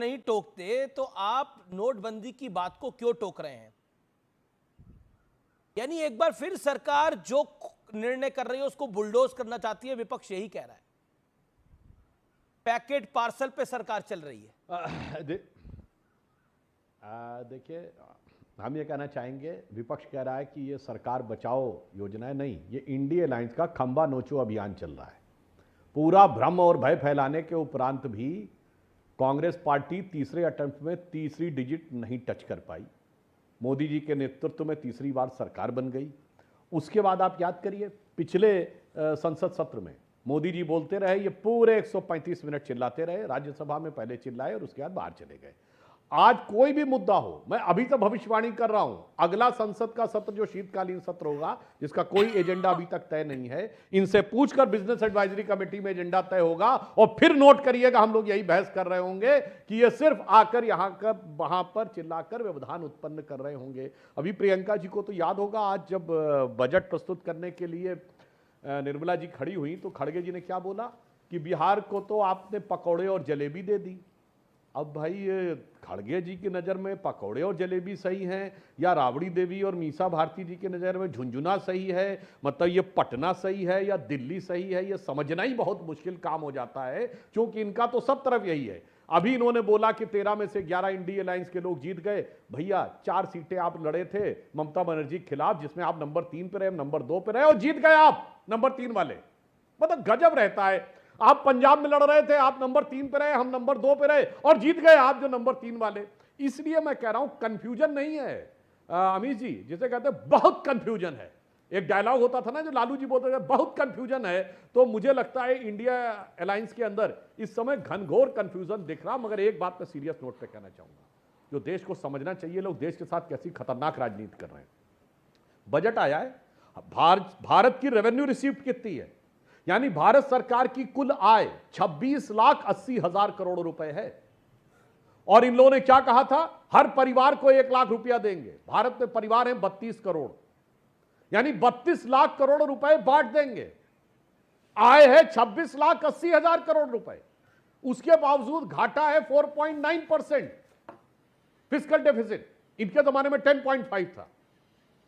नहीं टोकते तो आप नोटबंदी की बात को क्यों टोक रहे हैं? यानी एक बार फिर सरकार जो निर्णय कर रही है उसको बुलडोज करना चाहती है, विपक्ष यही कह रहा है। पैकेट पार्सल पे सरकार चल रही है। देखिए, हम ये कहना चाहेंगे, विपक्ष कह रहा है कि ये सरकार बचाओ योजना है। नहीं, ये इंडिया अलायंस का खंबा नोचो अभियान चल रहा है। पूरा भ्रम और भय फैलाने के उपरांत भी कांग्रेस पार्टी तीसरे अटेम्प्ट में तीसरी डिजिट नहीं टच कर पाई। मोदी जी के नेतृत्व में तीसरी बार सरकार बन गई। उसके बाद आप याद करिए, पिछले संसद सत्र में मोदी जी बोलते रहे, ये पूरे 135 मिनट चिल्लाते रहे, राज्यसभा में पहले चिल्लाए और उसके बाद बाहर चले गए। आज कोई भी मुद्दा हो, मैं अभी तो भविष्यवाणी कर रहा हूं, अगला संसद का सत्र जो शीतकालीन सत्र होगा, जिसका कोई एजेंडा अभी तक तय नहीं है, इनसे पूछकर बिजनेस एडवाइजरी कमेटी में एजेंडा तय होगा और फिर नोट करिएगा, हम लोग यही बहस कर रहे होंगे कि ये सिर्फ आकर यहां का वहां पर चिल्लाकर व्यवधान उत्पन्न कर रहे होंगे। अभी प्रियंका जी को तो याद होगा, आज जब बजट प्रस्तुत करने के लिए निर्मला जी खड़ी हुई तो खड़गे जी ने क्या बोला कि बिहार को तो आपने पकौड़े और जलेबी दे दी। अब भाई, खड़गे जी की नज़र में पकौड़े और जलेबी सही हैं या राबड़ी देवी और मीसा भारती जी की नज़र में झुंझुना सही है? मतलब ये पटना सही है या दिल्ली सही है, ये समझना ही बहुत मुश्किल काम हो जाता है, क्योंकि इनका तो सब तरफ यही है। अभी इन्होंने बोला कि 13 में से 11 इंडिया अलायंस के लोग जीत गए। भैया, 4 सीटें आप लड़े थे ममता बनर्जी के खिलाफ, जिसमें आप नंबर 3 पे रहे, नंबर 2 पे रहे और जीत गए आप नंबर 3 वाले। मतलब गजब रहता है। आप पंजाब में लड़ रहे थे, आप नंबर 3 पे रहे, हम नंबर 2 पे रहे और जीत गए आप जो नंबर 3 वाले। इसलिए मैं कह रहा हूं, कंफ्यूजन नहीं है अमित जी, जिसे कहते हैं बहुत कंफ्यूजन है। एक डायलॉग होता था ना जो लालू जी बोलते थे, बहुत कंफ्यूजन है। तो मुझे लगता है इंडिया अलायंस के अंदर इस समय घनघोर कंफ्यूजन दिख रहा। मगर एक बात मैं सीरियस नोट पे कहना चाहूंगा, जो देश को समझना चाहिए, लोग देश के साथ कैसी खतरनाक राजनीति कर रहे हैं। बजट आया है, भारत की रेवेन्यू रिसीव्ड कितनी है, यानी भारत सरकार की कुल आय 26,80,000 करोड़ रुपए है। और इन लोगों ने क्या कहा था, हर परिवार को 1 लाख रुपया देंगे। भारत में परिवार है 32 करोड़, यानी 32 लाख करोड़ रुपए बांट देंगे। आय है 26,80,000 करोड़ रुपए। उसके बावजूद घाटा है 4.9% फिस्कल डेफिसिट। इनके जमाने में 10.5 था।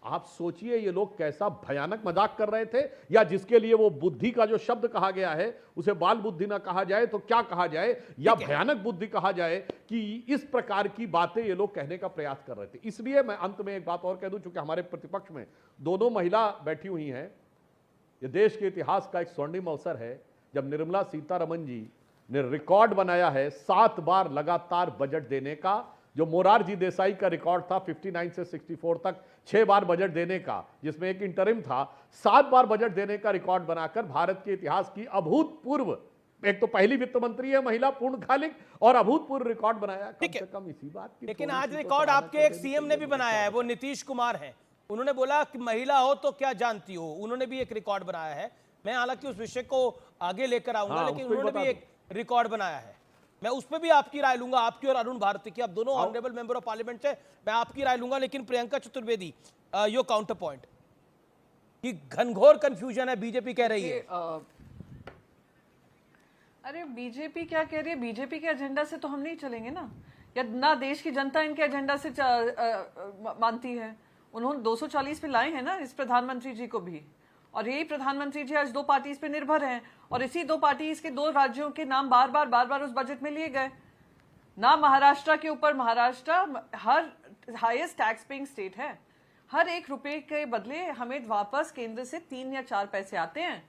आप सोचिए ये लोग कैसा भयानक मजाक कर रहे थे, या जिसके लिए वो बुद्धि का जो शब्द कहा गया है उसे बाल बुद्धि ना कहा जाए तो क्या कहा जाए, या भयानक बुद्धि कहा जाए, कि इस प्रकार की बातें ये लोग कहने का प्रयास कर रहे थे। इसलिए मैं अंत में एक बात और कह दूं, चूंकि हमारे प्रतिपक्ष में दोनों महिला बैठी हुई हैं, ये देश के इतिहास का एक स्वर्णिम अवसर है जब निर्मला सीतारमण जी ने रिकॉर्ड बनाया है 7 बार लगातार बजट देने का। जो मोरारजी देसाई का रिकॉर्ड था 59 से 64 तक 6 बार बजट देने का, जिसमें एक इंटरिम था, 7 बार बजट देने का रिकॉर्ड बनाकर भारत के इतिहास की अभूतपूर्व, एक तो पहली वित्त मंत्री है महिला पूर्णकालिक, और अभूतपूर्व रिकॉर्ड बनाया। कम से कम इसी बात की। लेकिन आज रिकॉर्ड आपके एक सीएम ने भी बनाया है, वो नीतीश कुमार है। उन्होंने बोला कि महिला हो तो क्या जानती हो, उन्होंने भी एक रिकॉर्ड बनाया है। मैं हालांकि उस विषय को आगे लेकर आऊंगा, लेकिन उन्होंने भी एक रिकॉर्ड बनाया है। मैं उस पर भी आपकी राय लूंगा, आपकी और अरुण भारती की। आप दोनों ऑनरेबल मेंबर ऑफ पार्लियामेंट से, मैं आपकी राय लूंगा। लेकिन Priyanka Chaturvedi, your counter point कि घनघोर कंफ्यूजन है, बीजेपी कह रही है। अरे बीजेपी क्या कह रही है, बीजेपी के एजेंडा से तो हम नहीं चलेंगे ना, या ना देश की जनता इनके एजेंडा से मानती है। उन्होंने 240 पे लाए हैं ना इस प्रधानमंत्री जी को भी, और यही प्रधानमंत्री जी आज 2 पार्टीज पे निर्भर हैं, और इसी 2 पार्टीज के 2 राज्यों के नाम बार बार उस बजट में लिए गए ना। महाराष्ट्र के ऊपर, महाराष्ट्र हर हाईएस्ट टैक्स पेइंग स्टेट है। हर 1 रुपए के बदले हमें वापस केंद्र से 3 या 4 पैसे आते हैं।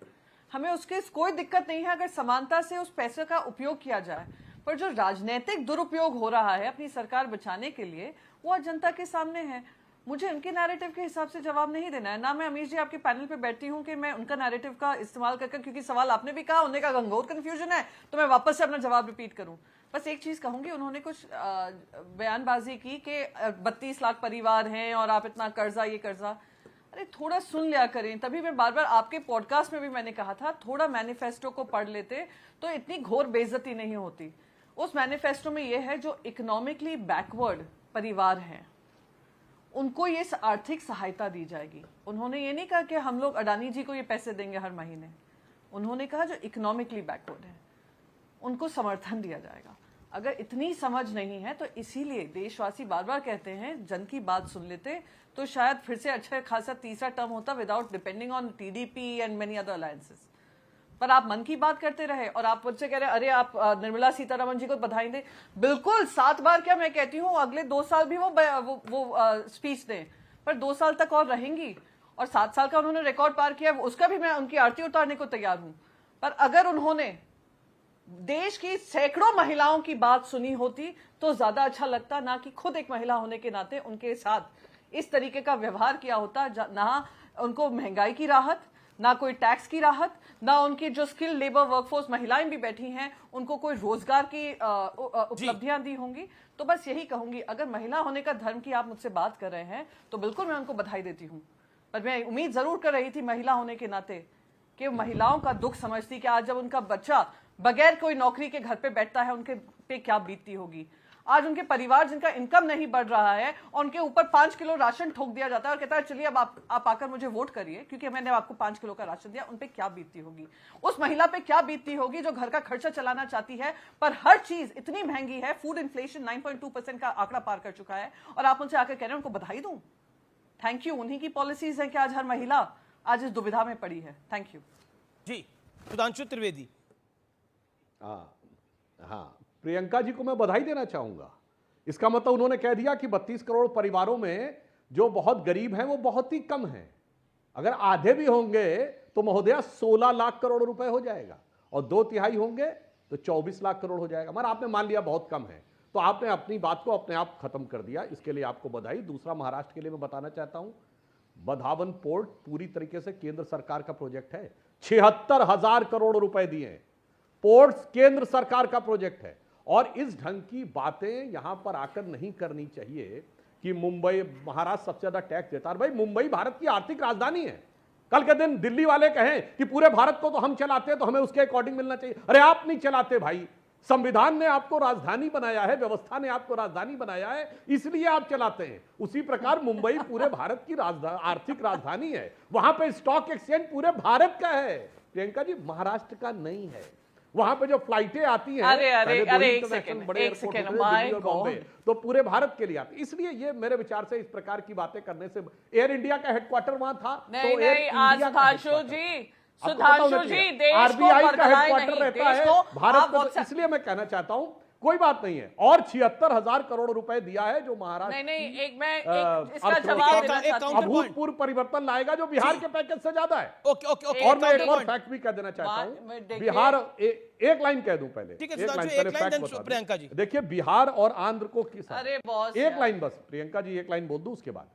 हमें उसके कोई दिक्कत नहीं है अगर समानता से उस पैसे का उपयोग किया जाए, पर जो राजनीतिक दुरुपयोग हो रहा है अपनी सरकार बचाने के लिए, वो जनता के सामने है। मुझे उनके नैरेटिव के हिसाब से जवाब नहीं देना है ना। मैं अमीश जी आपके पैनल पे बैठी हूं कि मैं उनका नैरेटिव का इस्तेमाल करके, क्योंकि सवाल आपने भी कहा, उन्होंने कहा घनघोर कंफ्यूजन है, तो मैं वापस से अपना जवाब रिपीट करूं। बस एक चीज कहूंगी, उन्होंने कुछ बयानबाजी की कि 32 लाख परिवार हैं और आप इतना कर्जा, ये कर्जा। अरे थोड़ा सुन लिया करें। तभी मैं बार बार आपके पॉडकास्ट में भी मैंने कहा था, थोड़ा मैनिफेस्टो को पढ़ लेते तो इतनी घोर बेइज्जती नहीं होती। उस मैनिफेस्टो में यह है, जो इकोनॉमिकली बैकवर्ड परिवार हैं उनको ये आर्थिक सहायता दी जाएगी। उन्होंने ये नहीं कहा कि हम लोग अडानी जी को ये पैसे देंगे हर महीने। उन्होंने कहा जो इकोनॉमिकली बैकवर्ड है उनको समर्थन दिया जाएगा। अगर इतनी समझ नहीं है तो इसीलिए देशवासी बार बार कहते हैं जन की बात सुन लेते तो शायद फिर से अच्छा खासा तीसरा टर्म होता without depending on TDP and many other alliances. पर आप मन की बात करते रहे और आप मुझसे कह रहे अरे आप निर्मला सीतारमण जी को बधाई दें। बिल्कुल 7 बार क्या मैं कहती हूँ अगले 2 साल भी वो स्पीच दें, पर 2 साल तक और रहेंगी और 7 साल का उन्होंने रिकॉर्ड पार किया, उसका भी मैं उनकी आरती उतारने को तैयार हूं। पर अगर उन्होंने देश की सैकड़ों महिलाओं की बात सुनी होती तो ज्यादा अच्छा लगता, ना कि खुद एक महिला होने के नाते उनके साथ इस तरीके का व्यवहार किया होता। ना उनको महंगाई की राहत, ना कोई टैक्स की राहत, ना उनकी जो स्किल लेबर वर्कफोर्स महिलाएं भी बैठी हैं उनको कोई रोजगार की उपलब्धियां दी होंगी। तो बस यही कहूंगी, अगर महिला होने का धर्म की आप मुझसे बात कर रहे हैं तो बिल्कुल मैं उनको बधाई देती हूं, पर मैं उम्मीद जरूर कर रही थी महिला होने के नाते कि महिलाओं का दुख समझती कि आज जब उनका बच्चा बगैर कोई नौकरी के घर पे बैठता है उनके पे क्या बीतती होगी। आज उनके परिवार जिनका इनकम नहीं बढ़ रहा है और उनके ऊपर 5 किलो राशन ठोक दिया जाता है और कहता है चलिए अब आप आकर मुझे वोट करिए क्योंकि मैंने आपको 5 किलो का राशन दिया, उन पे क्या बीतती होगी। उस महिला पे क्या बीतती होगी जो घर का खर्चा चलाना चाहती है, पर हर चीज इतनी महंगी है। फूड इन्फ्लेशन 9.2% का आंकड़ा पार कर चुका है और आप उनसे आकर कह रहे हैं उनको बधाई दूं। थैंक यू, उन्हीं की पॉलिसीज है कि आज हर महिला आज इस दुविधा में पड़ी है। थैंक यू जी। सुधांशु त्रिवेदी। हाँ, प्रियंका जी को मैं बधाई देना चाहूंगा। इसका मतलब उन्होंने कह दिया कि 32 करोड़ परिवारों में जो बहुत गरीब हैं वो बहुत ही कम हैं। अगर आधे भी होंगे तो महोदया 16 लाख करोड़ रुपए हो जाएगा और 2/3 होंगे तो 24 लाख करोड़ हो जाएगा। मगर आपने मान लिया बहुत कम है तो आपने अपनी बात को अपने आप खत्म कर दिया, इसके लिए आपको बधाई। दूसरा, महाराष्ट्र के लिए मैं बताना चाहता हूं, बधावन पोर्ट पूरी तरीके से केंद्र सरकार का प्रोजेक्ट है। 76,000 करोड़ रुपए दिए। पोर्ट्स केंद्र सरकार का प्रोजेक्ट है और इस ढंग की बातें यहां पर आकर नहीं करनी चाहिए कि मुंबई महाराष्ट्र सबसे ज्यादा टैक्स देता है। भाई मुंबई भारत की आर्थिक राजधानी है। कल के दिन दिल्ली वाले कहें कि पूरे भारत को तो हम चलाते हैं तो हमें उसके अकॉर्डिंग मिलना चाहिए। अरे आप नहीं चलाते भाई, संविधान ने आपको राजधानी बनाया है, व्यवस्था ने आपको राजधानी बनाया है, इसलिए आप चलाते हैं। उसी प्रकार मुंबई पूरे भारत की आर्थिक राजधानी है, वहां पे स्टॉक एक्सचेंज पूरे भारत का है। प्रियंका जी, महाराष्ट्र का नहीं है। वहां पे जो फ्लाइटें आती हैं, एक सेकंड तो पूरे भारत के लिए आती। इसलिए ये मेरे विचार से इस प्रकार की बातें करने से, एयर इंडिया का हेडक्वार्टर वहां था तो एयर इंडिया सुधांशु जी देश आरबीआई का हेडक्वार्टर रहता है भारत में। इसलिए मैं कहना चाहता हूं कोई बात नहीं है। और 76,000 करोड़ रुपए दिया है जो महाराष्ट्र इसका जवाब देना चाहता हूं। अभूतपूर्व परिवर्तन लाएगा जो बिहार के पैकेज से ज्यादा है। और मैं एक और फैक्ट भी कह देना चाहता हूं। बिहार, एक लाइन कह दूं पहले, प्रियंका जी देखिए, बिहार और आंध्र को अरे बॉस एक लाइन बस, प्रियंका जी एक लाइन बोल दूं उसके बाद।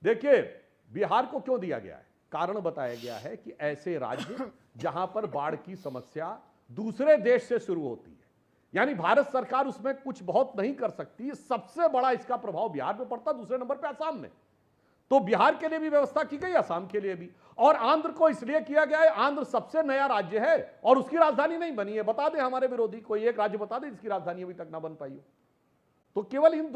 देखिए बिहार को क्यों दिया गया है, कारण बताया गया है कि ऐसे राज्य जहां पर बाढ़ की समस्या दूसरे देश से शुरू होती है, यानी भारत सरकार उसमें कुछ बहुत नहीं कर सकती। सबसे बड़ा इसका प्रभाव बिहार में पड़ता, दूसरे नंबर पे असम में। तो बिहार के लिए भी व्यवस्था की गई, असम के लिए भी। और आंध्र को इसलिए किया गया है, आंध्र सबसे नया राज्य है और उसकी राजधानी नहीं बनी है। बता दें हमारे विरोधी, कोई एक राज्य बता दें जिसकी राजधानी अभी तक ना बन पाई हो। तो केवल इन